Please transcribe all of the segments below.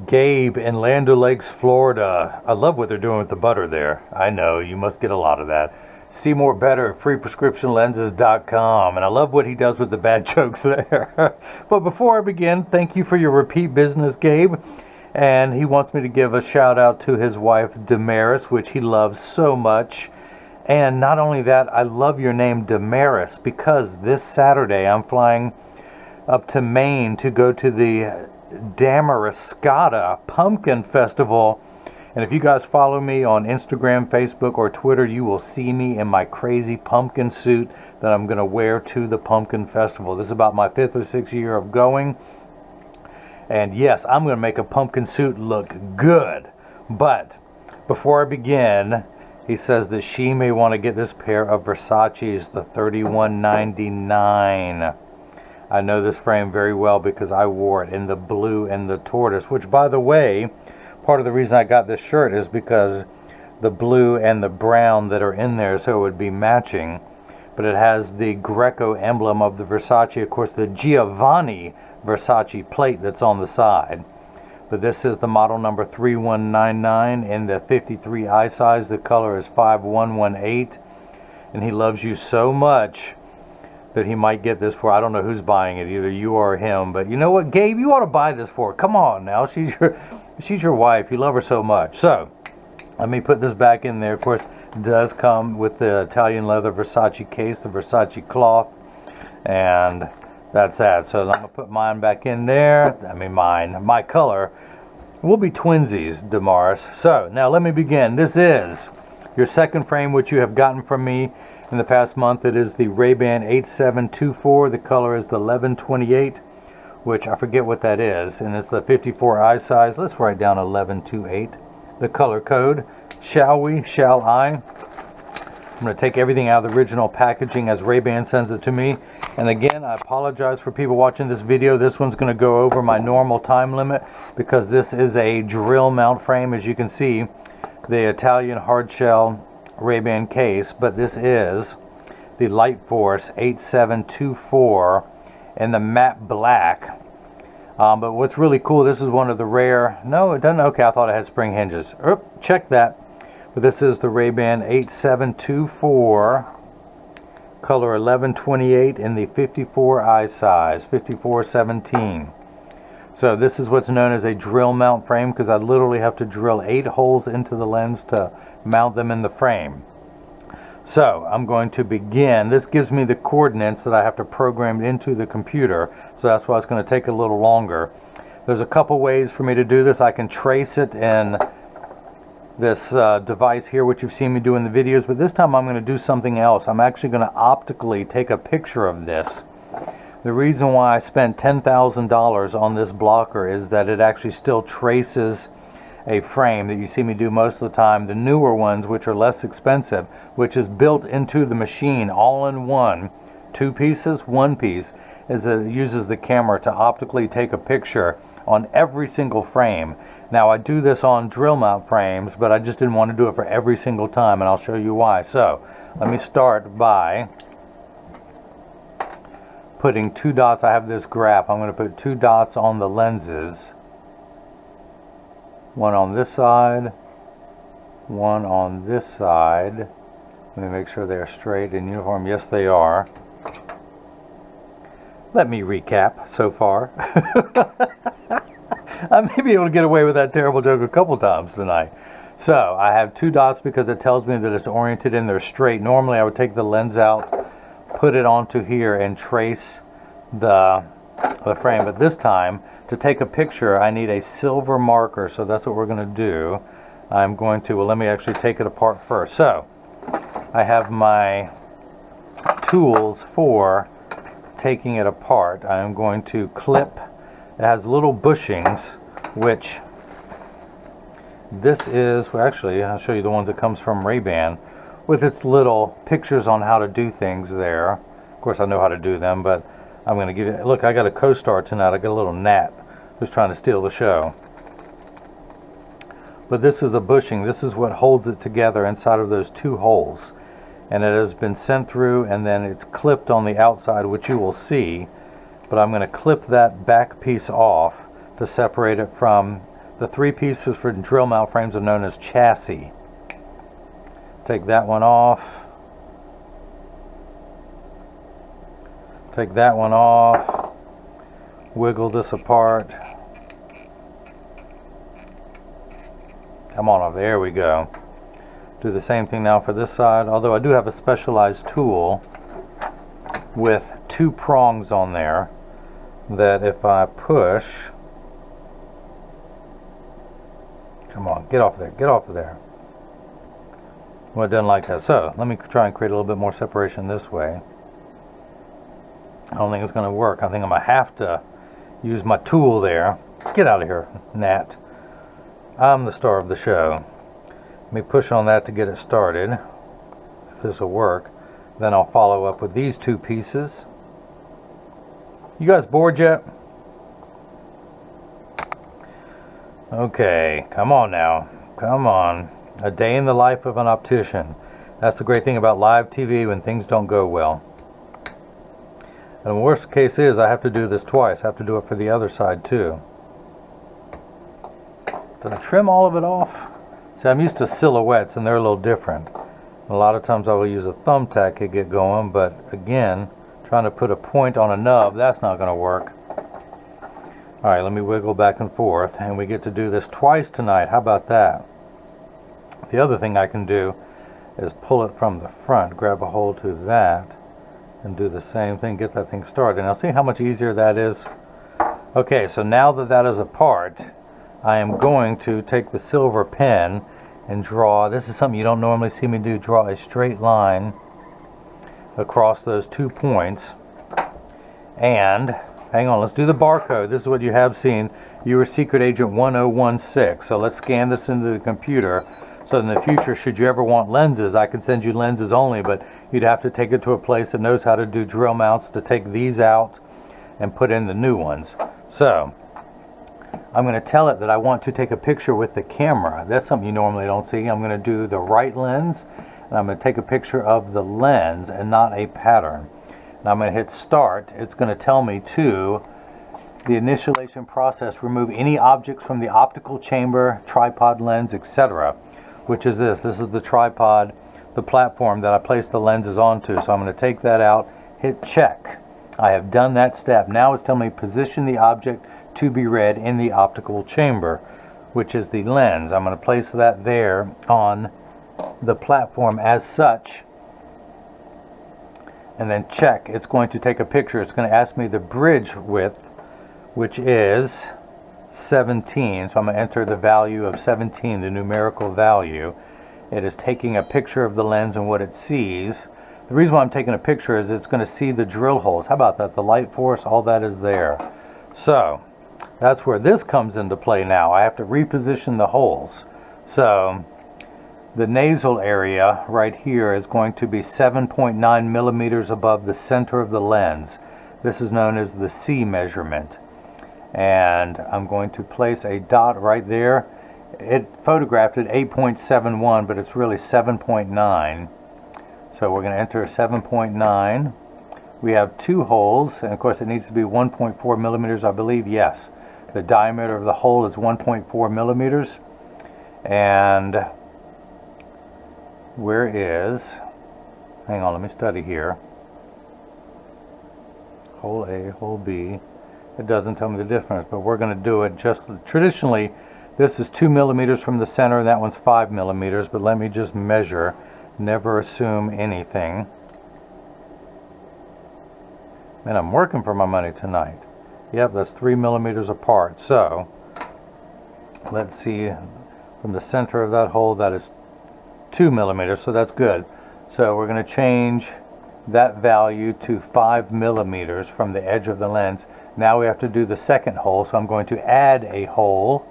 Gabe in Land O'Lakes, Florida. I love what they're doing with the butter there. I know, you must get a lot of that. See more better at freeprescriptionlenses.com. And I love what he does with the bad jokes there. But before I begin, thank you for your repeat business, Gabe. And he wants me to give a shout out to his wife, Damaris, which he loves so much. And not only that, I love your name, Damaris, because this Saturday I'm flying up to Maine to go to the Damariscotta Pumpkin Festival. And if you guys follow me on Instagram, Facebook, or Twitter, you will see me in my crazy pumpkin suit that I'm going to wear to the Pumpkin Festival. This is about my 5th or 6th year of going. And yes, I'm going to make a pumpkin suit look good. But before I begin, he says that she may want to get this pair of Versace's, the $31.99. I know this frame very well because I wore it in the blue and the tortoise, which, by the way, part of the reason I got this shirt is because the blue and the brown that are in there, so it would be matching. But it has the Greco emblem of the Versace, of course, the Giovanni Versace plate that's on the side. But this is the model number 3199 in the 53 eye size. The color is 5118. And he loves you so much that he might get this for, I don't know who's buying it, either you or him. But you know what, Gabe, you ought to buy this for her. Come on now, she's your wife. You love her so much. So let me put this back in there. Of course, it does come with the Italian leather Versace case, the Versace cloth, and that's that. So I'm gonna put mine back in there. I mean my color. We'll be twinsies, Damaris. So now let me begin. This is your second frame, which you have gotten from me in the past month. It is the RayBan 8724. The color is the 1128, which I forget what that is, and it's the 54 eye size. Let's write down 1128, the color code. Shall we? Shall I? I'm going to take everything out of the original packaging as RayBan sends it to me. And again, I apologize for people watching this video. This one's going to go over my normal time limit because this is a drill mount frame, as you can see, the Italian hard shell RayBan case, but this is the Light Force 8724 in the matte black. But what's really cool, this is one of the rare, no it doesn't, okay, I thought it had spring hinges. Check that. But this is the RayBan 8724, color 1128 in the 54 eye size, 5417. So this is what's known as a drill mount frame because I literally have to drill 8 holes into the lens to mount them in the frame. So I'm going to begin. This gives me the coordinates that I have to program into the computer, so that's why it's going to take a little longer. There's a couple ways for me to do this. I can trace it in this device here, which you've seen me do in the videos, but this time I'm going to do something else. I'm actually going to optically take a picture of this. The reason why I spent $10,000 on this blocker is that it actually still traces a frame that you see me do most of the time. The newer ones, which are less expensive, which is built into the machine all in one, 2 pieces, 1 piece, is it uses the camera to optically take a picture on every single frame. Now I do this on drill mount frames, but I just didn't want to do it for every single time, and I'll show you why. So let me start by putting 2 dots. I have this graph. I'm going to put 2 dots on the lenses. One on this side, one on this side. Let me make sure they're straight and uniform. Yes, they are. Let me recap so far. I may be able to get away with that terrible joke a couple times tonight. So I have 2 dots because it tells me that it's oriented and they're straight. Normally I would take the lens out, put it onto here, and trace the frame, but this time to take a picture I need a silver marker, so that's what we're going to do. I'm going to, well, let me actually take it apart first. So I have my tools for taking it apart. I'm going to clip, it has little bushings, which this is, well, actually I'll show you the ones that comes from RayBan with its little pictures on how to do things there. Of course I know how to do them, but I'm going to give it, look, I got a co-star tonight. I got a little gnat who's trying to steal the show. But this is a bushing. This is what holds it together inside of those 2 holes. And it has been sent through, and then it's clipped on the outside, which you will see. But I'm going to clip that back piece off to separate it from The 3 pieces for drill mount frames are known as chassis. Take that one off. Take that one off. Wiggle this apart. Come on, there we go. Do the same thing now for this side, although I do have a specialized tool with 2 prongs on there that if I push, come on, get off there, get off of there. Well, it doesn't like that. So let me try and create a little bit more separation this way. I don't think it's going to work. I think I'm going to have to use my tool there. Get out of here, Nat. I'm the star of the show. Let me push on that to get it started. If this will work, then I'll follow up with these 2 pieces. You guys bored yet? Okay, come on now. Come on. A day in the life of an optician. That's the great thing about live TV when things don't go well. And the worst case is I have to do this twice. I have to do it for the other side too. Did I trim all of it off? See, I'm used to silhouettes and they're a little different. A lot of times I will use a thumbtack to get going, but again, trying to put a point on a nub, that's not going to work. Alright, let me wiggle back and forth, and we get to do this twice tonight. How about that? The other thing I can do is pull it from the front, grab a hold to that, and do the same thing, get that thing started. Now see how much easier that is? Okay, so now that that is apart, I am going to take the silver pen and draw, this is something you don't normally see me do, draw a straight line across those 2 points. And, hang on, let's do the barcode. This is what you have seen. You were Secret Agent 1016. So let's scan this into the computer. So in the future, should you ever want lenses, I can send you lenses only, but you'd have to take it to a place that knows how to do drill mounts to take these out and put in the new ones. So I'm going to tell it that I want to take a picture with the camera. That's something you normally don't see. I'm going to do the right lens, and I'm going to take a picture of the lens and not a pattern. And I'm going to hit start. It's going to tell me to the initialization process, remove any objects from the optical chamber, tripod, lens, etc. Which is this. This is the tripod, the platform that I place the lenses onto. So I'm going to take that out, hit check. I have done that step. Now it's telling me position the object to be read in the optical chamber, which is the lens. I'm going to place that there on the platform as such, and then check. It's going to take a picture. It's going to ask me the bridge width, which is 17. So I'm going to enter the value of 17, the numerical value. It is taking a picture of the lens and what it sees. The reason why I'm taking a picture is it's going to see the drill holes. How about that? The light force, all that is there. So that's where this comes into play now. I have to reposition the holes. So the nasal area right here is going to be 7.9 millimeters above the center of the lens. This is known as the C measurement. And I'm going to place a dot right there. It photographed at 8.71, but it's really 7.9. So we're going to enter 7.9. We have 2 holes, and of course it needs to be 1.4 millimeters, I believe. Yes, the diameter of the hole is 1.4 millimeters. And where is, hang on, let me study here. Hole A, hole B. It doesn't tell me the difference, but we're going to do it just traditionally. This is 2 millimeters from the center, and that one's 5 millimeters, but let me just measure. Never assume anything. Man, I'm working for my money tonight. Yep, that's 3 millimeters apart. So let's see, from the center of that hole, that is 2 millimeters, so that's good. So we're going to change that value to 5 millimeters from the edge of the lens. Now we have to do the second hole, so I'm going to add a hole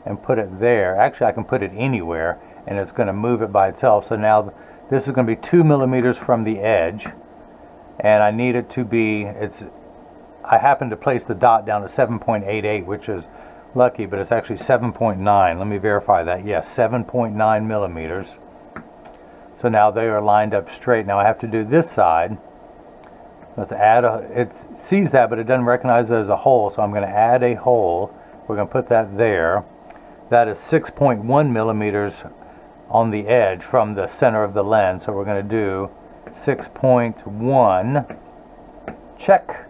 and put it there. Actually, I can put it anywhere, and it's going to move it by itself. So now this is going to be 2 millimeters from the edge, and I need it to be, I happen to place the dot down to 7.88, which is lucky, but it's actually 7.9. Let me verify that. Yes, 7.9 millimeters. So now they are lined up straight. Now I have to do this side. Let's add it sees that, but it doesn't recognize it as a hole, so I'm going to add a hole We're going to put that there. That is 6.1 millimeters on the edge from the center of the lens. So we're going to do 6.1. Check.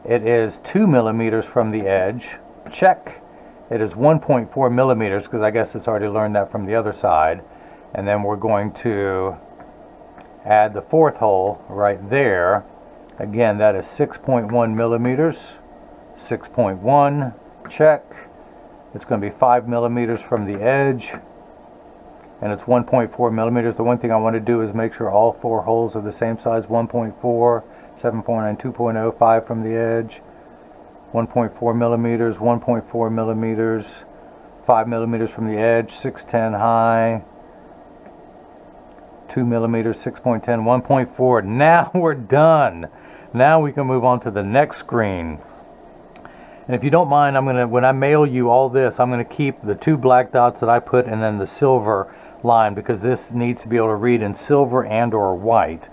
It is 2 millimeters from the edge. Check. It is 1.4 millimeters, because I guess it's already learned that from the other side. And then we're going to add the fourth hole right there. Again, that is 6.1 millimeters. 6.1. Check. It's going to be 5 millimeters from the edge. And it's 1.4 millimeters. The one thing I want to do is make sure all 4 holes are the same size. 1.4, 7.9, 2.0, 5 from the edge. 1.4 millimeters, 1.4 millimeters, 5 millimeters from the edge, 610 high, 2 millimeters, 6.10, 1.4. Now we're done. Now we can move on to the next screen. And if you don't mind, when I mail you all this, I'm gonna keep the 2 black dots that I put and then the silver line, because this needs to be able to read in silver and or white.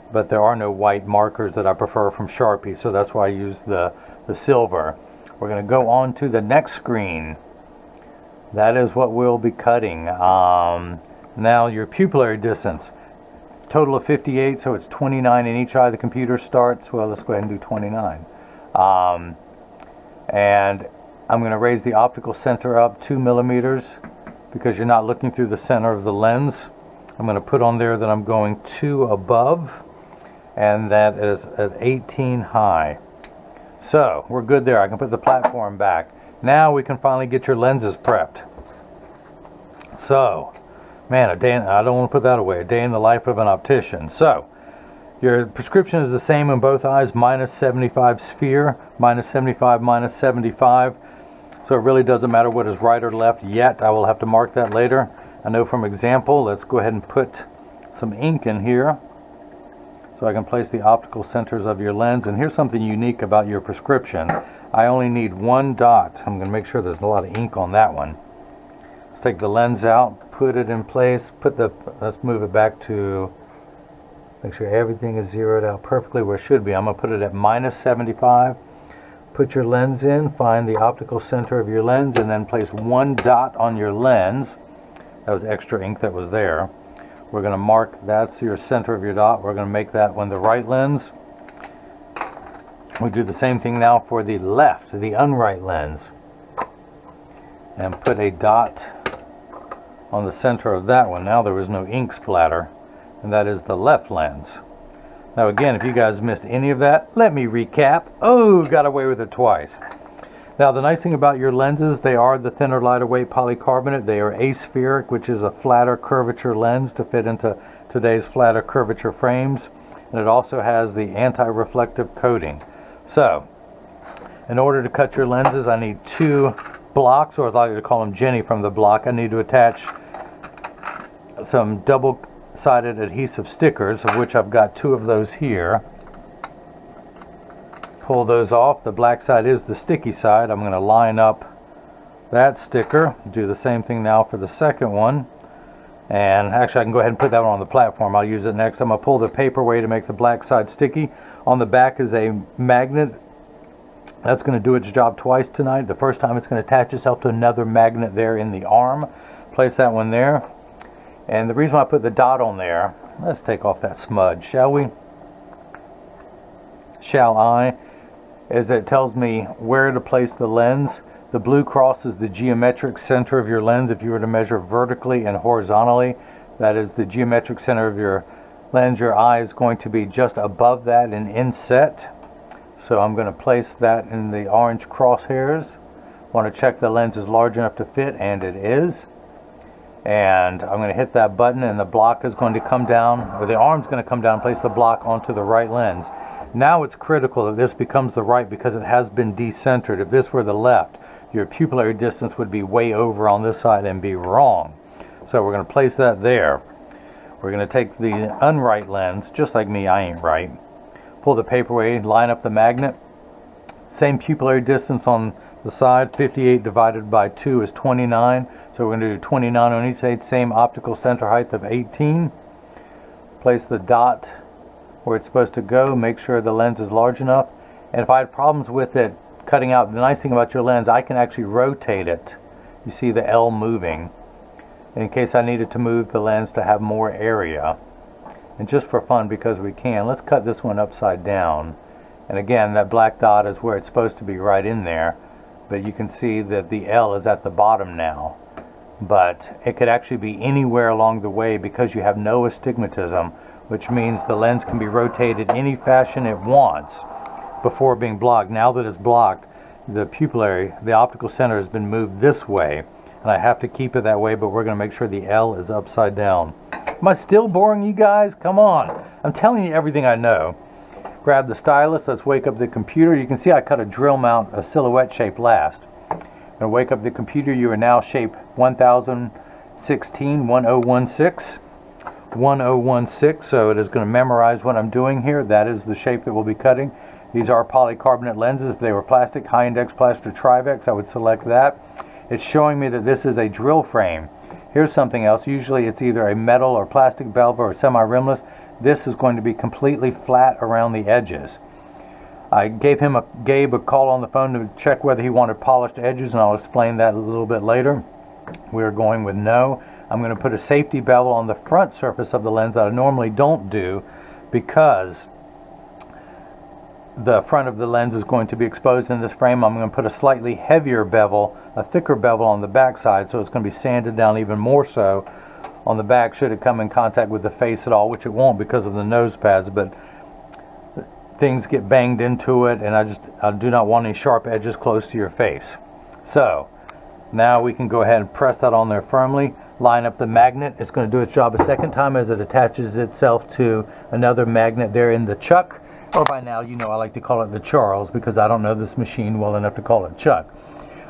But there are no white markers that I prefer from Sharpie, so that's why I use the silver. We're going to go on to the next screen. That is what we'll be cutting. Now your pupillary distance, total of 58, so it's 29 in each eye. The computer starts, well, let's go ahead and do 29. And I'm going to raise the optical center up 2 millimeters, because you're not looking through the center of the lens. I'm going to put on there that I'm going 2 above, and that is at 18 high. So we're good there. I can put the platform back. Now we can finally get your lenses prepped. So, man, I don't want to put that away. A day in the life of an optician. So, your prescription is the same in both eyes, minus 75 sphere, minus 75, minus 75. So it really doesn't matter what is right or left yet. I will have to mark that later. I know from example. Let's go ahead and put some ink in here, so I can place the optical centers of your lens. And here's something unique about your prescription. I only need 1 dot. I'm going to make sure there's a lot of ink on that one. Let's take the lens out, put it in place, let's move it back to, make sure everything is zeroed out perfectly where it should be. I'm going to put it at minus 75. Put your lens in, find the optical center of your lens, and then place 1 dot on your lens. That was extra ink that was there. We're going to mark that's your center of your dot. We're going to make that one the right lens. We do the same thing now for the left, the unright lens. And put a dot on the center of that one. Now there was no ink splatter, and that is the left lens. Now again, if you guys missed any of that, let me recap. Oh, got away with it twice. Now the nice thing about your lenses, they are the thinner, lighter weight polycarbonate. They are aspheric, which is a flatter curvature lens to fit into today's flatter curvature frames. And it also has the anti-reflective coating. So, in order to cut your lenses, I need 2 blocks, or as I like to call them, Jenny from the block. I need to attach some double-sided adhesive stickers, of which I've got 2 of those here. Pull those off. The black side is the sticky side. I'm going to line up that sticker. Do the same thing now for the second one. And actually I can go ahead and put that one on the platform. I'll use it next. I'm going to pull the paper away to make the black side sticky. On the back is a magnet. That's going to do its job twice tonight. The first time it's going to attach itself to another magnet there in the arm. Place that one there. And the reason why I put the dot on there, let's take off that smudge, shall we? Shall I? Is that it tells me where to place the lens. The blue cross is the geometric center of your lens. If you were to measure vertically and horizontally, that is the geometric center of your lens. Your eye is going to be just above that in inset. So I'm going to place that in the orange crosshairs. Want to check the lens is large enough to fit, and it is. And I'm going to hit that button, and the block is going to come down, or the arm's going to come down and place the block onto the right lens. Now it's critical that this becomes the right, because it has been decentered. If this were the left, your pupillary distance would be way over on this side and be wrong. So we're going to place that there. We're going to take the unright lens, just like me, I ain't right. Pull the paper away, line up the magnet. Same pupillary distance on the side. 58 divided by 2 is 29. So we're going to do 29 on each side. Same optical center height of 18. Place the dot where it's supposed to go. Make sure the lens is large enough. And if I had problems with it cutting out. The nice thing about your lens, I can actually rotate it. You see the L moving in case I needed to move the lens to have more area. And just for fun, because we can, let's cut this one upside down. And again, that black dot is where it's supposed to be, right in there. But you can see that the L is at the bottom now. But it could actually be anywhere along the way because you have no astigmatism, which means the lens can be rotated any fashion it wants before being blocked. Now that it's blocked, the pupillary, the optical center, has been moved this way. And I have to keep it that way, but we're going to make sure the L is upside down. Am I still boring you guys? Come on. I'm telling you everything I know. Grab the stylus. Let's wake up the computer. You can see I cut a drill mount, a silhouette shape last. I'm going to wake up the computer. You are now shape 1016, 1016. 1016, so it is going to memorize what I'm doing here. That is the shape that we'll be cutting. These are polycarbonate lenses. If they were plastic, high index plastic Trivex, I would select that. It's showing me that this is a drill frame. Here's something else. Usually it's either a metal or plastic bevel or semi-rimless. This is going to be completely flat around the edges. I gave Gabe a call on the phone to check whether he wanted polished edges, and I'll explain that a little bit later. We're going with no. I'm going to put a safety bevel on the front surface of the lens that I normally don't do, because the front of the lens is going to be exposed in this frame. I'm going to put a slightly heavier bevel, a thicker bevel on the back side, so it's going to be sanded down even more so on the back should it come in contact with the face at all, which it won't because of the nose pads, but things get banged into it, and I do not want any sharp edges close to your face. So now we can go ahead and press that on there firmly. Line up the magnet. It's going to do its job a second time as it attaches itself to another magnet there in the chuck. Or by now, you know, I like to call it the Charles, because I don't know this machine well enough to call it Chuck.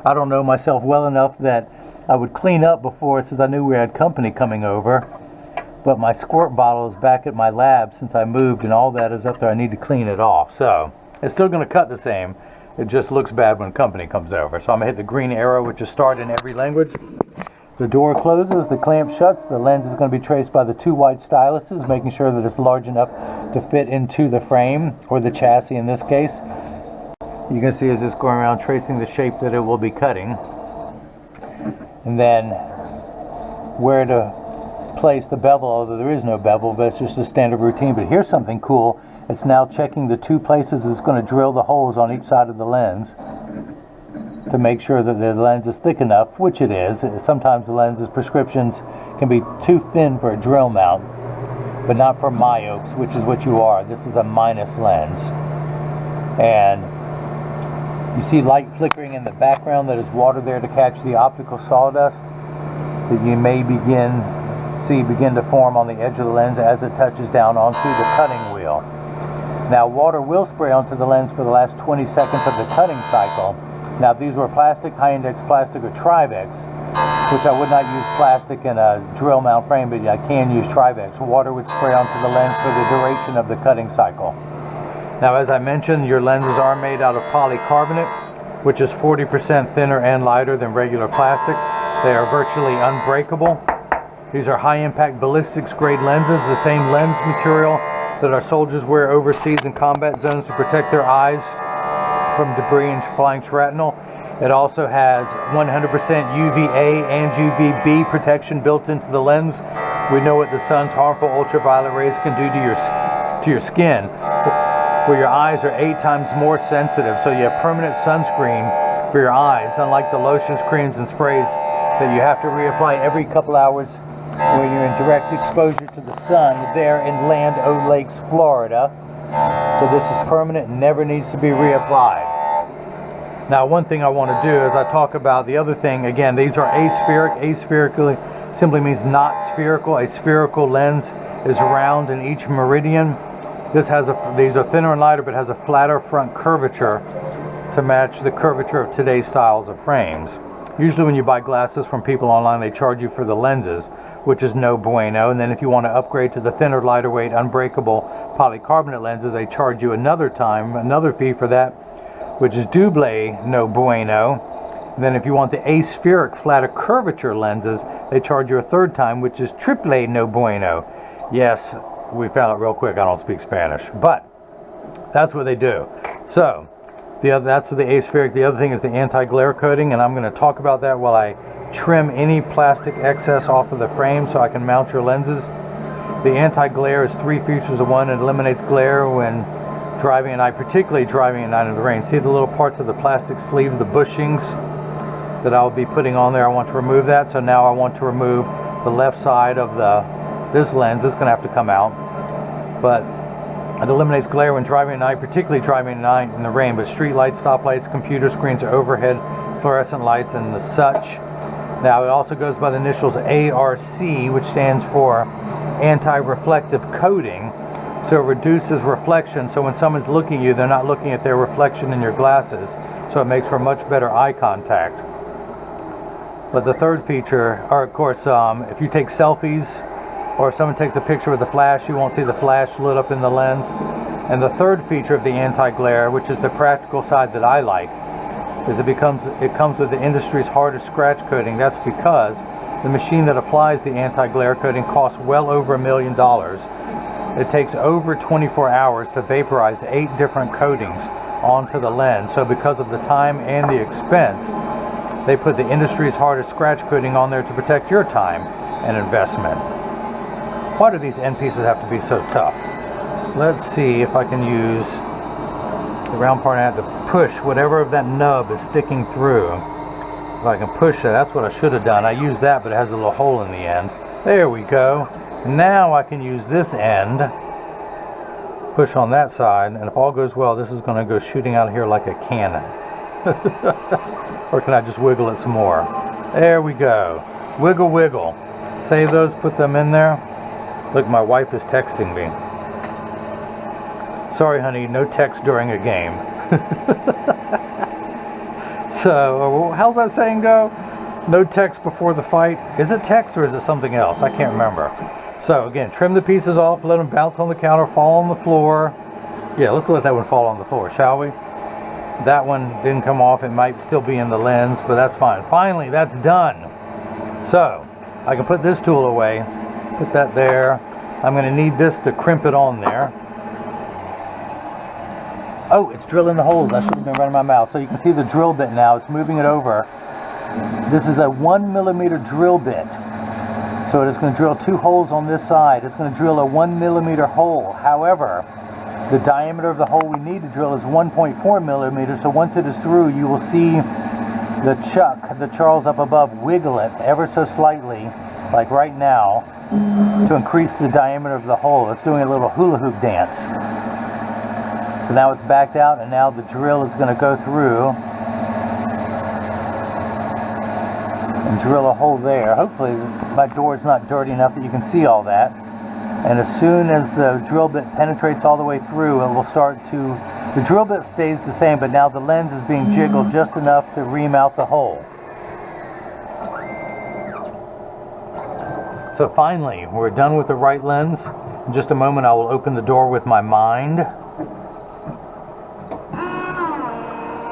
I don't know myself well enough that I would clean up before, since I knew we had company coming over. But my squirt bottle is back at my lab since I moved, and all that is up there. I need to clean it off. So it's still going to cut the same. It just looks bad when company comes over. So I'm going to hit the green arrow, which is start in every language. The door closes, the clamp shuts, the lens is going to be traced by the two white styluses, making sure that it's large enough to fit into the frame, or the chassis in this case. You can see as it's going around tracing the shape that it will be cutting. And then where to place the bevel, although there is no bevel, but it's just a standard routine. But here's something cool. It's now checking the two places it's going to drill the holes on each side of the lens to make sure that the lens is thick enough, which it is. Sometimes the lens's prescriptions can be too thin for a drill mount, but not for myopes, which is what you are. This is a minus lens. And you see light flickering in the background. That is water there to catch the optical sawdust that you may begin to form on the edge of the lens as it touches down onto the cutting wheel. Now, water will spray onto the lens for the last 20 seconds of the cutting cycle. Now, if these were plastic, high index plastic, or Trivex, which I would not use plastic in a drill mount frame, but I can use Trivex, water would spray onto the lens for the duration of the cutting cycle. Now, as I mentioned, your lenses are made out of polycarbonate, which is 40% thinner and lighter than regular plastic. They are virtually unbreakable. These are high-impact ballistics grade lenses, the same lens material that our soldiers wear overseas in combat zones to protect their eyes from debris and flying shrapnel. It also has 100% UVA and UVB protection built into the lens. We know what the sun's harmful ultraviolet rays can do to your skin, where your eyes are 8 times more sensitive. So you have permanent sunscreen for your eyes, unlike the lotions, creams, and sprays that you have to reapply every couple hours when you're in direct exposure to the sun there in Land O'Lakes, Florida. So this is permanent and never needs to be reapplied. Now, one thing I want to do is I talk about the other thing. Again, these are aspheric. Aspherical simply means not spherical. A spherical lens is round in each meridian. These are thinner and lighter, but has a flatter front curvature to match the curvature of today's styles of frames. Usually when you buy glasses from people online, they charge you for the lenses, which is no bueno. And then if you want to upgrade to the thinner, lighter weight, unbreakable polycarbonate lenses, they charge you another fee for that, which is double no bueno. And then if you want the aspheric flatter curvature lenses, they charge you a third time, which is triple no bueno. Yes, we found out real quick I don't speak Spanish, but that's what they do. So That's the aspheric. The other thing is the anti-glare coating, and I'm going to talk about that while I trim any plastic excess off of the frame so I can mount your lenses. The anti-glare is 3 features of one. It eliminates glare when driving at night, particularly driving at night in the rain. See the little parts of the plastic sleeve, the bushings that I'll be putting on there? I want to remove that. So now I want to remove the left side of this lens. It's going to have to come out, but it eliminates glare when driving at night, particularly driving at night in the rain. But street lights, stoplights, computer screens, or overhead fluorescent lights and the such. Now it also goes by the initials ARC, which stands for anti-reflective coating. So it reduces reflection, so when someone's looking at you, they're not looking at their reflection in your glasses, so it makes for much better eye contact. But the third feature, or of course, if you take selfies, or if someone takes a picture with a flash, you won't see the flash lit up in the lens. And the third feature of the anti-glare, which is the practical side that I like, is it comes with the industry's hardest scratch coating. That's because the machine that applies the anti-glare coating costs well over $1 million. It takes over 24 hours to vaporize 8 different coatings onto the lens. So because of the time and the expense, they put the industry's hardest scratch coating on there to protect your time and investment. Why do these end pieces have to be so tough? Let's see if I can use the round part. I have to push whatever of that nub is sticking through. If I can push it, that's what I should have done. I used that, but it has a little hole in the end. There we go. Now I can use this end, push on that side, and if all goes well, this is going to go shooting out here like a cannon. Or can I just wiggle it some more? There we go. Wiggle, wiggle. Save those, put them in there. Look, my wife is texting me. Sorry, honey, no text during a game. So, how's that saying go? No text before the fight. Is it text or is it something else? I can't remember. So again, trim the pieces off, let them bounce on the counter, fall on the floor. Yeah, let's let that one fall on the floor, shall we? That one didn't come off. It might still be in the lens, but that's fine. Finally, that's done. So I can put this tool away, put that there. I'm going to need this to crimp it on there. Oh, it's drilling the holes. I should have been running my mouth. So you can see the drill bit now. It's moving it over. This is a 1mm drill bit. So it is going to drill 2 holes on this side. It's going to drill a 1mm hole. However, the diameter of the hole we need to drill is 1.4mm. So once it is through, you will see the Charles up above wiggle it ever so slightly, like right now, to increase the diameter of the hole. It's doing a little hula hoop dance. So now it's backed out, and now the drill is going to go through and drill a hole there. Hopefully my door is not dirty enough that you can see all that. And as soon as the drill bit penetrates all the way through, it will start to, the drill bit stays the same, but now the lens is being jiggled just enough to ream out the hole. So finally, we're done with the right lens. In just a moment, I will open the door with my mind.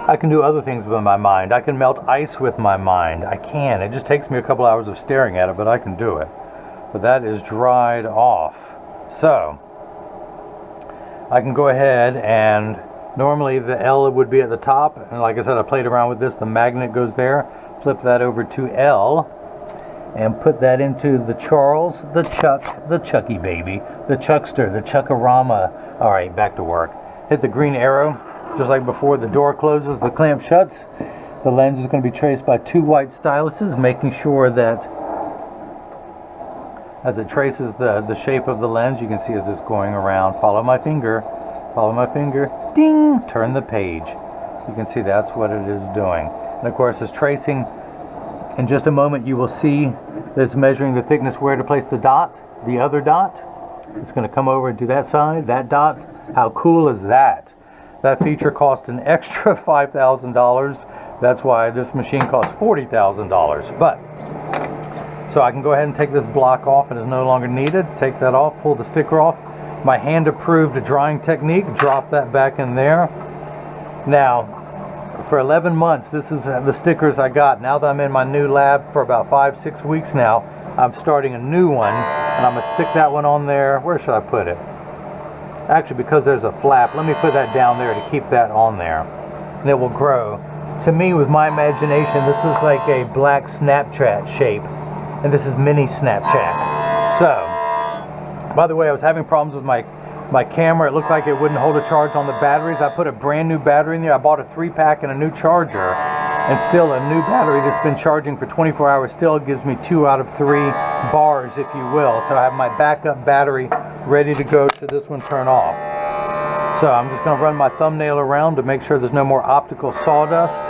I can do other things with my mind. I can melt ice with my mind. I can. It just takes me a couple hours of staring at it, but I can do it. But that is dried off. So I can go ahead and normally the L would be at the top. And like I said, I played around with this. The magnet goes there. Flip that over to L and put that into the Charles, the Chuck, the Chucky baby, the Chuckster, the Chuckarama. All right, back to work. Hit the green arrow. Just like before, the door closes, the clamp shuts. The lens is going to be traced by 2 white styluses, making sure that as it traces the shape of the lens, you can see as it's going around. Follow my finger, ding, turn the page. You can see that's what it is doing. And of course, it's tracing. In just a moment, you will see that it's measuring the thickness where to place the dot, the other dot. It's going to come over and do that side, that dot. How cool is that? That feature cost an extra $5,000. That's why this machine costs $40,000. But, so I can go ahead and take this block off. It is no longer needed. Take that off, pull the sticker off. My hand-approved drying technique, drop that back in there. Now, for 11 months, this is the stickers I got. Now that I'm in my new lab for about 5-6 weeks now, I'm starting a new one. And I'm going to stick that one on there. Where should I put it? Actually, because there's a flap, let me put that down there to keep that on there. and it will grow. To me, with my imagination, this is like a black Snapchat shape, and this is mini Snapchat. So, by the way, I was having problems with my camera. It looked like it wouldn't hold a charge on the batteries. I put a brand new battery in there. I bought a 3-pack and a new charger, and still a new battery that's been charging for 24 hours still gives me 2 out of 3 bars, if you will. So I have my backup battery ready to go should this one turn off. So I'm just going to run my thumbnail around to make sure there's no more optical sawdust.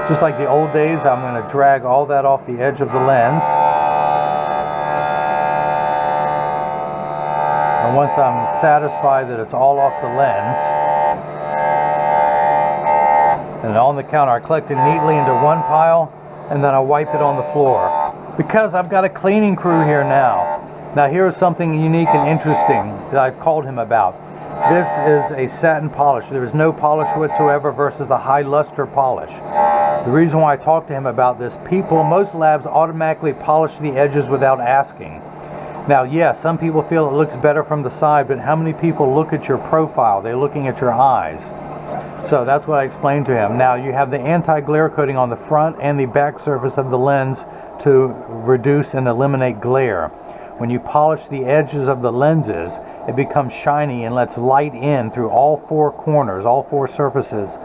Just like the old days, I'm going to drag all that off the edge of the lens. And once I'm satisfied that it's all off the lens, and on the counter, I collect it neatly into one pile, and then I wipe it on the floor. Because I've got a cleaning crew here now. Now here's something unique and interesting that I've called him about. This is a satin polish. There is no polish whatsoever versus a high luster polish. The reason why I talked to him about this, most labs automatically polish the edges without asking. Now, yes, some people feel it looks better from the side, but how many people look at your profile? They're looking at your eyes. So that's what I explained to him. Now, you have the anti-glare coating on the front and the back surface of the lens to reduce and eliminate glare. When you polish the edges of the lenses, it becomes shiny and lets light in through all 4 corners, all 4 surfaces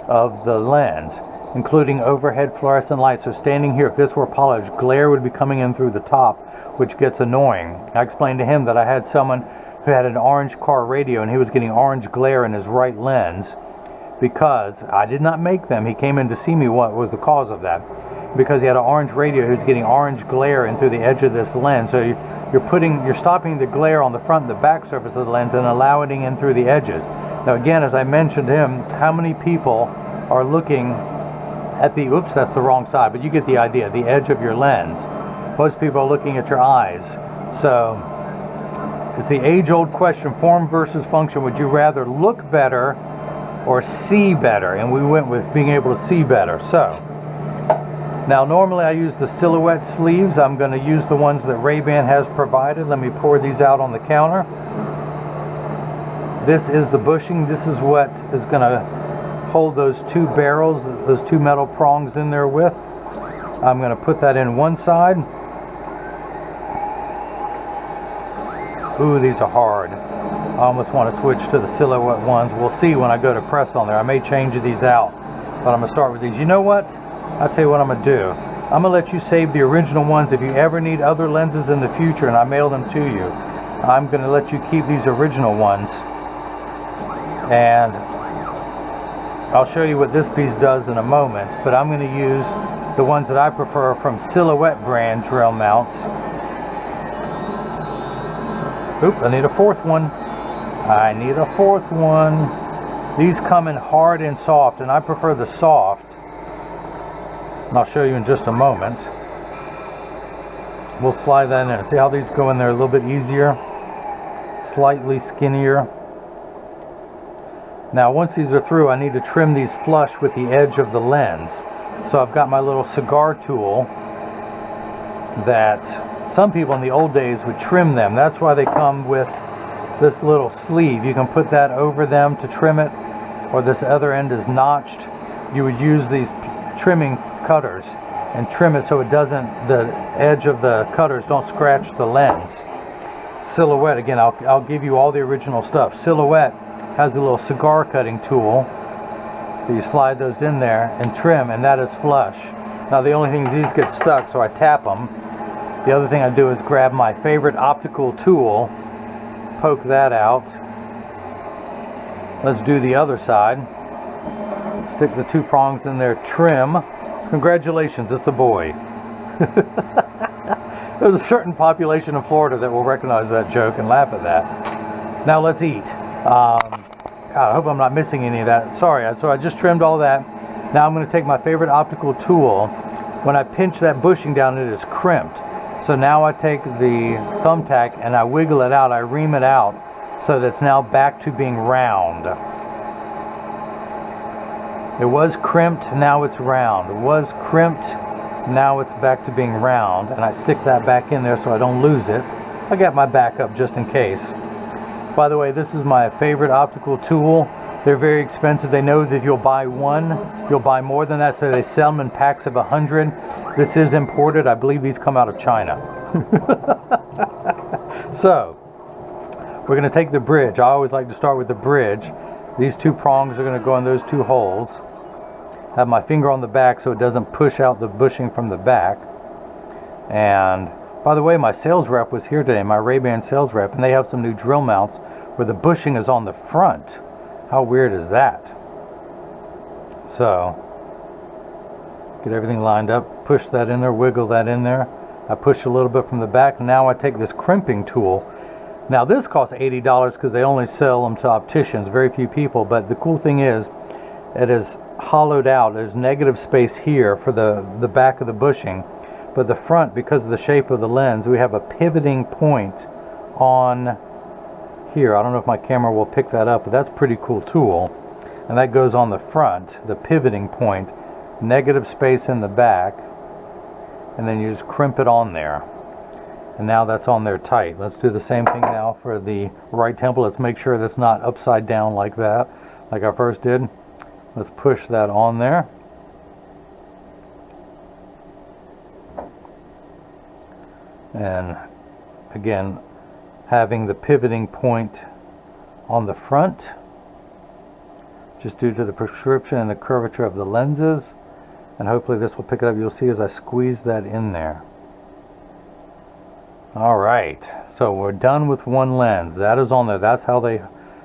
of the lens, including overhead fluorescent lights. So standing here, if this were polished, glare would be coming in through the top, which gets annoying. I explained to him that I had someone who had an orange car radio and he was getting orange glare in his right lens because I did not make them. He came in to see me what was the cause of that. Because he had an orange radio, he was getting orange glare in through the edge of this lens. So you're stopping the glare on the front and the back surface of the lens and allowing it in through the edges. Now again, as I mentioned to him, how many people are looking at the, oops, that's the wrong side, but you get the idea, the edge of your lens. Most people are looking at your eyes. So it's the age-old question, form versus function. Would you rather look better or see better? And we went with being able to see better. So now normally I use the silhouette sleeves. I'm going to use the ones that RayBan has provided. Let me pour these out on the counter. This is the bushing. This is what is going to hold those 2 barrels, those 2 metal prongs in there with. I'm going to put that in one side. Ooh, these are hard. I almost want to switch to the silhouette ones. We'll see when I go to press on there. I may change these out, but I'm going to start with these. You know what? I'll tell you what I'm going to do. I'm going to let you save the original ones. If you ever need other lenses in the future and I mail them to you, I'm going to let you keep these original ones. And I'll show you what this piece does in a moment, but I'm going to use the ones that I prefer from Silhouette brand drill mounts. Oop, I need a 4th one. I need a 4th one. These come in hard and soft, and I prefer the soft. And I'll show you in just a moment. We'll slide that in. See how these go in there a little bit easier? Slightly skinnier. Now once these are through, I need to trim these flush with the edge of the lens. So I've got my little cigar tool that some people in the old days would trim them. That's why they come with this little sleeve. You can put that over them to trim it, or this other end is notched. You would use these trimming cutters and trim it so it doesn't, the edge of the cutters don't scratch the lens. Silhouette, again, I'll give you all the original stuff. Silhouette has a little cigar cutting tool. So you slide those in there and trim, and that is flush. Now the only thing is these get stuck, so I tap them. The other thing I do is grab my favorite optical tool, poke that out. Let's do the other side. Stick the 2 prongs in there, trim. Congratulations, it's a boy. There's a certain population in Florida that will recognize that joke and laugh at that. Now let's eat. God, I hope I'm not missing any of that. Sorry, so I just trimmed all that. Now I'm going to take my favorite optical tool. When I pinch that bushing down, it is crimped. So now I take the thumbtack and I wiggle it out, I ream it out, so that it's now back to being round. It was crimped, now it's round. It was crimped, now it's back to being round. And I stick that back in there so I don't lose it. I got my backup just in case. By the way, this is my favorite optical tool. They're very expensive. They know that if you'll buy one, you'll buy more than that, so they sell them in packs of 100. This is imported. I believe these come out of China. So, we're going to take the bridge. I always like to start with the bridge. These two prongs are going to go in those two holes. Have my finger on the back so it doesn't push out the bushing from the back. And by the way, my sales rep was here today, my RayBan sales rep, and they have some new drill mounts where the bushing is on the front. How weird is that? So, get everything lined up, push that in there, wiggle that in there. I push a little bit from the back. Now I take this crimping tool. Now this costs $80 because they only sell them to opticians, very few people, but the cool thing is it is hollowed out. There's negative space here for the back of the bushing, but the front, because of the shape of the lens, we have a pivoting point on here. I don't know if my camera will pick that up, but that's a pretty cool tool. And that goes on the front, the pivoting point, negative space in the back, and then you just crimp it on there. And now that's on there tight. Let's do the same thing now for the right temple. Let's make sure that's not upside down like that, like I first did. Let's push that on there. And again, having the pivoting point on the front, just due to the prescription and the curvature of the lenses. And hopefully this will pick it up. You'll see as I squeeze that in there. Alright, so we're done with one lens. That is on there. That's how they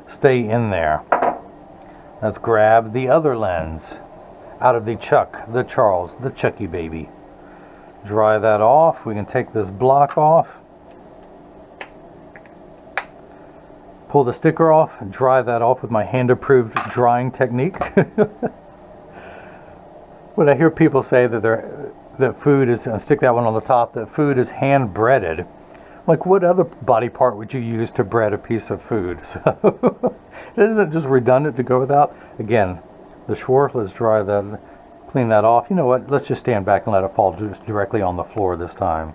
stay in there. Let's grab the other lens out of the Charles, the Chucky baby. Dry that off. We can take this block off. Pull the sticker off and dry that off with my hand-approved drying technique. When I hear people say that food is, stick that one on the top, that food is hand-breaded, like what other body part would you use to bread a piece of food? So, isn't it just redundant to go without? Again, the Schwarf, let's dry that, clean that off. You know what, let's just stand back and let it fall just directly on the floor this time.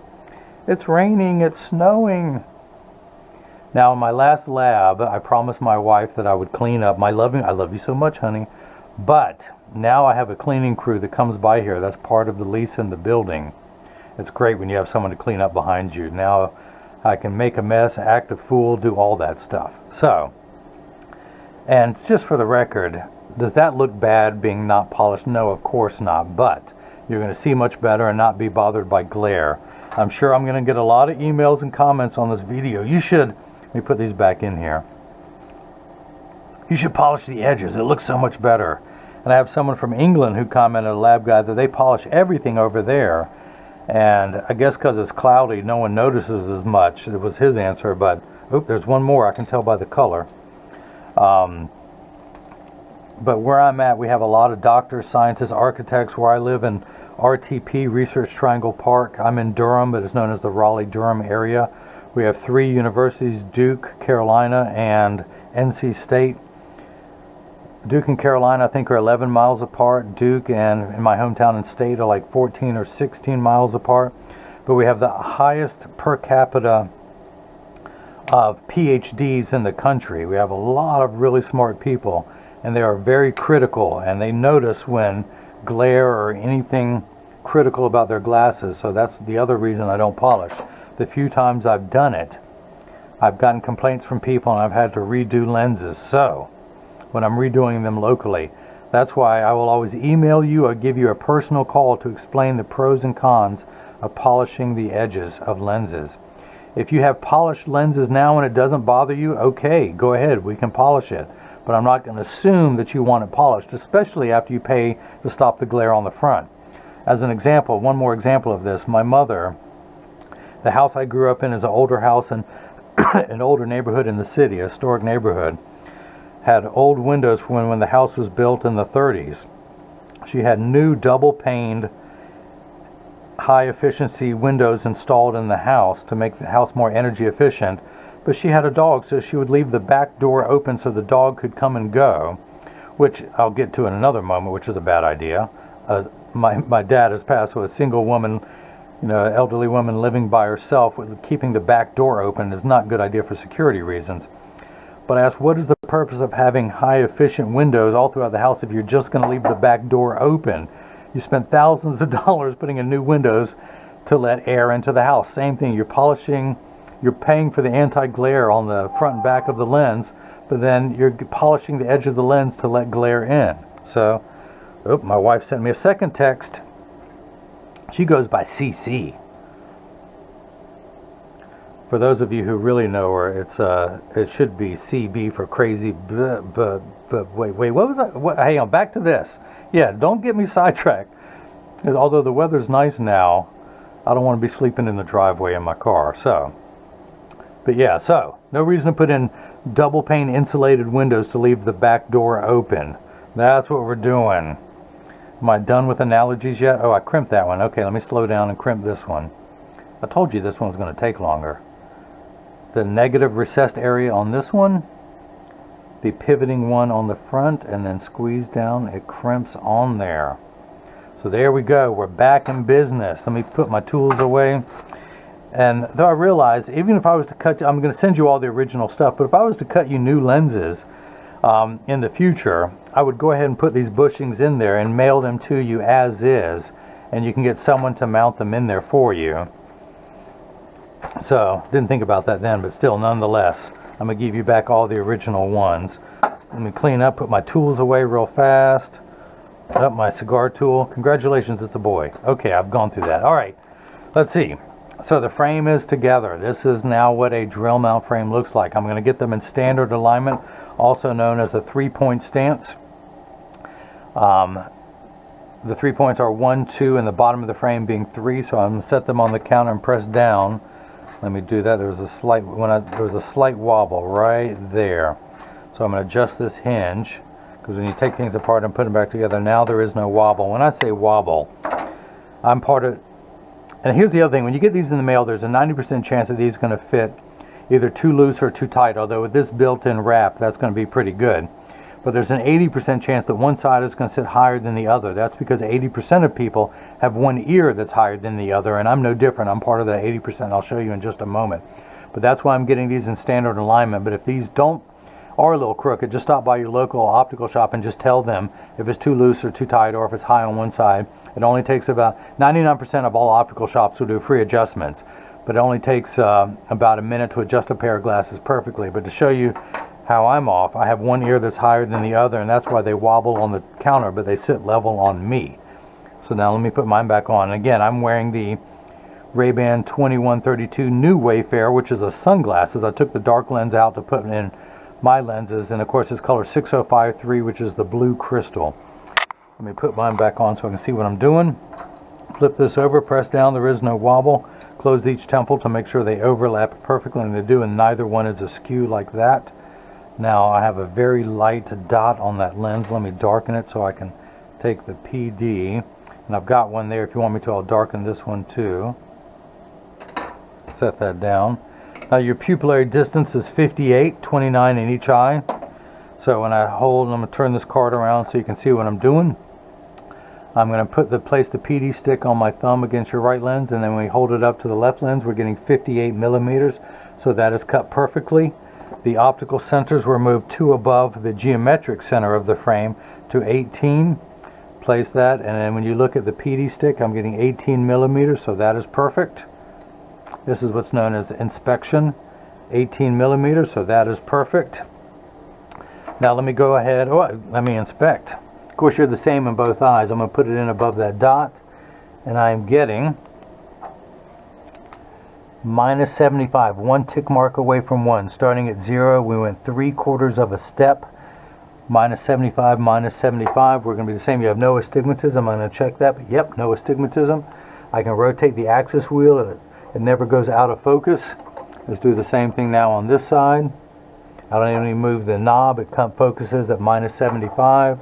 It's raining, it's snowing. Now, in my last lab, I promised my wife that I would clean up I love you so much, honey. But now I have a cleaning crew that comes by here. That's part of the lease in the building. It's great when you have someone to clean up behind you. Now I can make a mess, act a fool, do all that stuff. So, and just for the record, does that look bad being not polished? No, of course not. But you're going to see much better and not be bothered by glare. I'm sure I'm going to get a lot of emails and comments on this video. You should... Let me put these back in here. You should polish the edges. It looks so much better. And I have someone from England who commented, a lab guy, that they polish everything over there. And I guess because it's cloudy, no one notices as much. It was his answer, but oop, there's one more. I can tell by the color. But where I'm at, we have a lot of doctors, scientists, architects. Where I live in RTP, Research Triangle Park. I'm in Durham, but it's known as the Raleigh-Durham area. We have 3 universities, Duke, Carolina, and NC State. Duke and Carolina, I think, are 11 miles apart. Duke and in my hometown and State are like 14 or 16 miles apart. But we have the highest per capita of PhDs in the country. We have a lot of really smart people, and they are very critical, and they notice when glare or anything critical about their glasses. So that's the other reason I don't polish. The few times I've done it, I've gotten complaints from people and I've had to redo lenses. So when I'm redoing them locally, that's why I will always email you or give you a personal call to explain the pros and cons of polishing the edges of lenses. If you have polished lenses now and it doesn't bother you, okay, go ahead, we can polish it. But I'm not going to assume that you want it polished, especially after you pay to stop the glare on the front. As an example, one more example of this, my mother, the house I grew up in is an older house in an older neighborhood in the city, a historic neighborhood. Had old windows from when the house was built in the 30s. She had new double-paned, high-efficiency windows installed in the house to make the house more energy efficient. But she had a dog, so she would leave the back door open so the dog could come and go, which I'll get to in another moment, which is a bad idea. My dad has passed with a single woman, elderly woman living by herself. Keeping the back door open is not a good idea for security reasons. But I asked, what is the purpose of having high efficient windows all throughout the house if you're just going to leave the back door open? You spent thousands of dollars putting in new windows to let air into the house. Same thing, you're polishing, you're paying for the anti-glare on the front and back of the lens, but then you're polishing the edge of the lens to let glare in. So, my wife sent me a second text. She goes by CC. For those of you who really know her, it should be CB for crazy. But wait, what was that? Hang on, back to this. Yeah, don't get me sidetracked. Although the weather's nice now, I don't want to be sleeping in the driveway in my car. But yeah, no reason to put in double pane insulated windows to leave the back door open. That's what we're doing. Am I done with analogies yet? Oh, I crimped that one. Okay, let me slow down and crimp this one. I told you this one was going to take longer. The negative recessed area on this one, the pivoting one on the front, and then squeeze down, it crimps on there. So there we go, we're back in business. Let me put my tools away. And though I realize, even if I was to cut, I'm going to send you all the original stuff, but if I was to cut you new lenses in the future, I would go ahead and put these bushings in there and mail them to you as is, and you can get someone to mount them in there for you. So, didn't think about that then, but still, nonetheless, I'm going to give you back all the original ones. Let me clean up, put my tools away real fast. Up my cigar tool. Congratulations, it's a boy. Okay, I've gone through that. All right, let's see. So the frame is together. This is now what a drill mount frame looks like. I'm going to get them in standard alignment, also known as a 3-point stance. The 3 points are 1, 2, and the bottom of the frame being 3. So I'm going to set them on the counter and press down. Let me do that. There was a slight wobble right there. So I'm going to adjust this hinge, because when you take things apart and put them back together, now there is no wobble. When I say wobble, I'm part of. And here's the other thing: when you get these in the mail, there's a 90% chance that these are going to fit either too loose or too tight. Although with this built-in wrap, that's going to be pretty good. But there's an 80% chance that one side is going to sit higher than the other. That's because 80% of people have one ear that's higher than the other, and I'm no different. I'm part of that 80%. I'll show you in just a moment. But that's why I'm getting these in standard alignment. But if these are a little crooked, just stop by your local optical shop and just tell them if it's too loose or too tight, or if it's high on one side. It only takes about 99% of all optical shops will do free adjustments, but it only takes about a minute to adjust a pair of glasses perfectly. But to show you how I'm off, I have one ear that's higher than the other, and that's why they wobble on the counter, but they sit level on me. So now let me put mine back on. And again, I'm wearing the RayBan 2132 New Wayfarer, which is a sunglasses. I took the dark lens out to put in my lenses, and of course it's color 6053, which is the blue crystal. Let me put mine back on so I can see what I'm doing. Flip this over, press down, there is no wobble. Close each temple to make sure they overlap perfectly, and they do, and neither one is askew like that. Now I have a very light dot on that lens. Let me darken it so I can take the PD, and I've got one there. If you want me to, I'll darken this one too. Set that down. Now your pupillary distance is 58, 29 in each eye. So when I hold, I'm going to turn this card around so you can see what I'm doing. I'm going to place the PD stick on my thumb against your right lens, and then when we hold it up to the left lens, we're getting 58 millimeters. So that is cut perfectly. The optical centers were moved 2 above the geometric center of the frame to 18. Place that, and then when you look at the PD stick, I'm getting 18 millimeters, so that is perfect. This is what's known as inspection, 18 millimeters, so that is perfect. Now let me go ahead, let me inspect. Of course, you're the same in both eyes. I'm going to put it in above that dot, and I'm getting minus 75, 1 tick mark away from 1. Starting at 0, we went 3/4 of a step. Minus 75, minus 75. We're going to be the same. You have no astigmatism. I'm going to check that. But yep, no astigmatism. I can rotate the axis wheel. It never goes out of focus. Let's do the same thing now on this side. I don't even move the knob. It focuses at minus 75.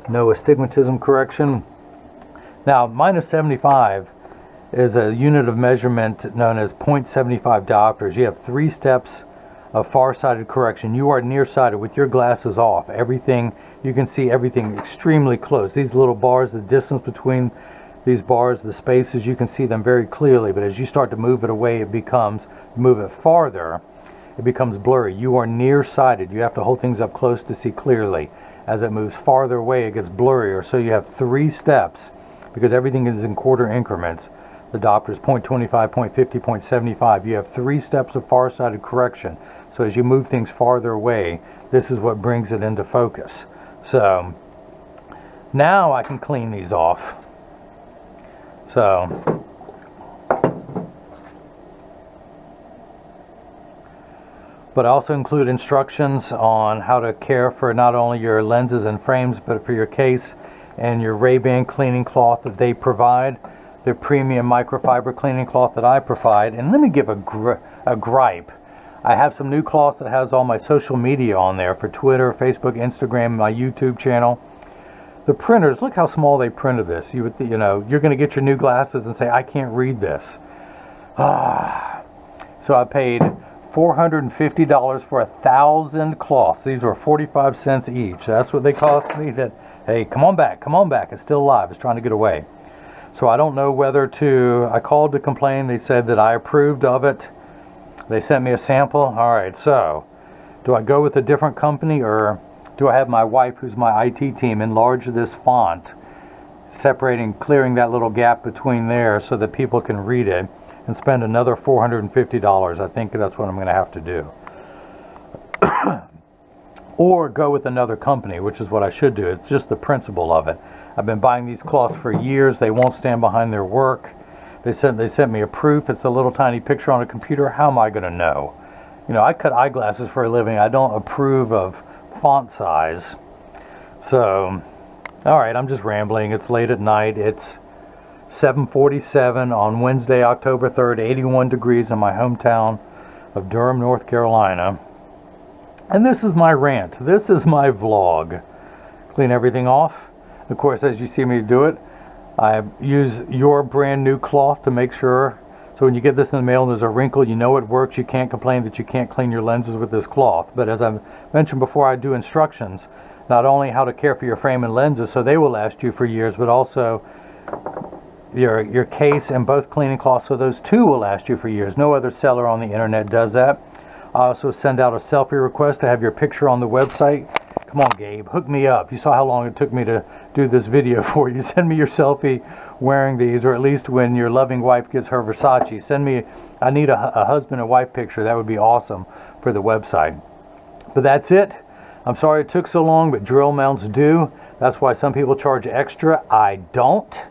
No astigmatism correction. Now, minus 75 is a unit of measurement known as 0.75 diopters. You have 3 steps of far-sighted correction. You are nearsighted with your glasses off. Everything, you can see everything extremely close. These little bars, the distance between these bars, the spaces, you can see them very clearly. But as you start to move it away, move it farther, it becomes blurry. You are nearsighted. You have to hold things up close to see clearly. As it moves farther away, it gets blurrier. So you have 3 steps, because everything is in quarter increments. The diopter is 0.25, 0.50, 0.75. You have 3 steps of farsighted correction. So as you move things farther away, this is what brings it into focus. So now I can clean these off. So but I also include instructions on how to care for not only your lenses and frames, but for your case and your RayBan cleaning cloth that they provide, the premium microfiber cleaning cloth that I provide. And let me give a gripe. I have some new cloths that has all my social media on there for Twitter, Facebook, Instagram, my YouTube channel. The printers, look how small they printed this. You would, you know, you're going to get your new glasses and say, I can't read this. So I paid $450 for 1,000 cloths. These were 45 cents each. That's what they cost me. That, hey, come on back, it's still alive, it's trying to get away. So I don't know whether to, I called to complain. They said that I approved of it. They sent me a sample. All right, so do I go with a different company, or do I have my wife, who's my IT team, enlarge this font, separating, clearing that little gap between there so that people can read it, and spend another $450. I think that's what I'm going to have to do. Or go with another company, which is what I should do. It's just the principle of it. I've been buying these cloths for years. They won't stand behind their work. They sent me a proof. It's a little tiny picture on a computer. How am I going to know? You know, I cut eyeglasses for a living. I don't approve of font size. So, all right, I'm just rambling. It's late at night. It's 7:47 on Wednesday, October 3rd, 81 degrees in my hometown of Durham, North Carolina. And this is my rant. This is my vlog. Clean everything off. Of course, as you see me do it, I use your brand new cloth to make sure. So when you get this in the mail and there's a wrinkle, you know it works. You can't complain that you can't clean your lenses with this cloth. But as I mentioned before, I do instructions, not only how to care for your frame and lenses so they will last you for years, but also your case and both cleaning cloths, so those two will last you for years. No other seller on the internet does that. I also send out a selfie request to have your picture on the website. Come on, Gabe, hook me up. You saw how long it took me to do this video for you. Send me your selfie wearing these, or at least when your loving wife gets her Versace. Send me, I need a husband and wife picture. That would be awesome for the website. But that's it. I'm sorry it took so long, but drill mounts do. That's why some people charge extra. I don't.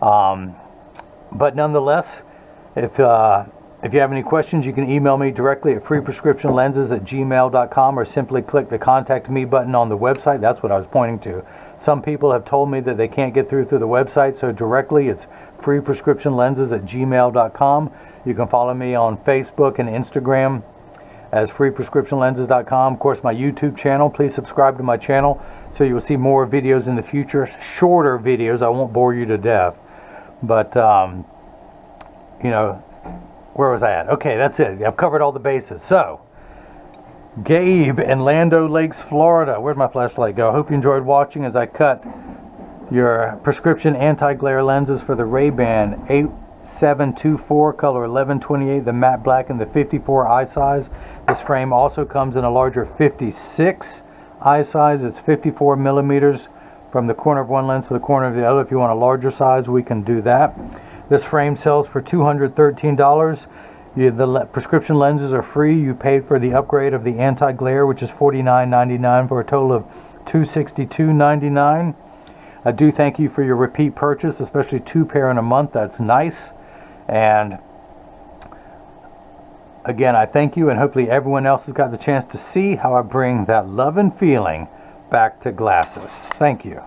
But nonetheless, if you have any questions, you can email me directly at freeprescriptionlenses@gmail.com, or simply click the contact me button on the website. That's what I was pointing to. Some people have told me that they can't get through the website, so directly it's freeprescriptionlenses@gmail.com. You can follow me on Facebook and Instagram as freeprescriptionlenses.com. Of course, my YouTube channel, please subscribe to my channel so you will see more videos in the future, shorter videos. I won't bore you to death. But, you know, where was I at? Okay, that's it. I've covered all the bases. So, Gabe in Land O'Lakes, Florida. Where'd my flashlight go? I hope you enjoyed watching as I cut your prescription anti-glare lenses for the RayBan 8724, color 1128, the matte black and the 54 eye size. This frame also comes in a larger 56 eye size. It's 54 millimeters from the corner of one lens to the corner of the other. If you want a larger size, we can do that. This frame sells for $213. The prescription lenses are free. You paid for the upgrade of the anti-glare, which is $49.99, for a total of $262.99. I do thank you for your repeat purchase, especially 2 pair in a month. That's nice. And again, I thank you, and hopefully everyone else has got the chance to see how I bring that love and feeling back to glasses. Thank you.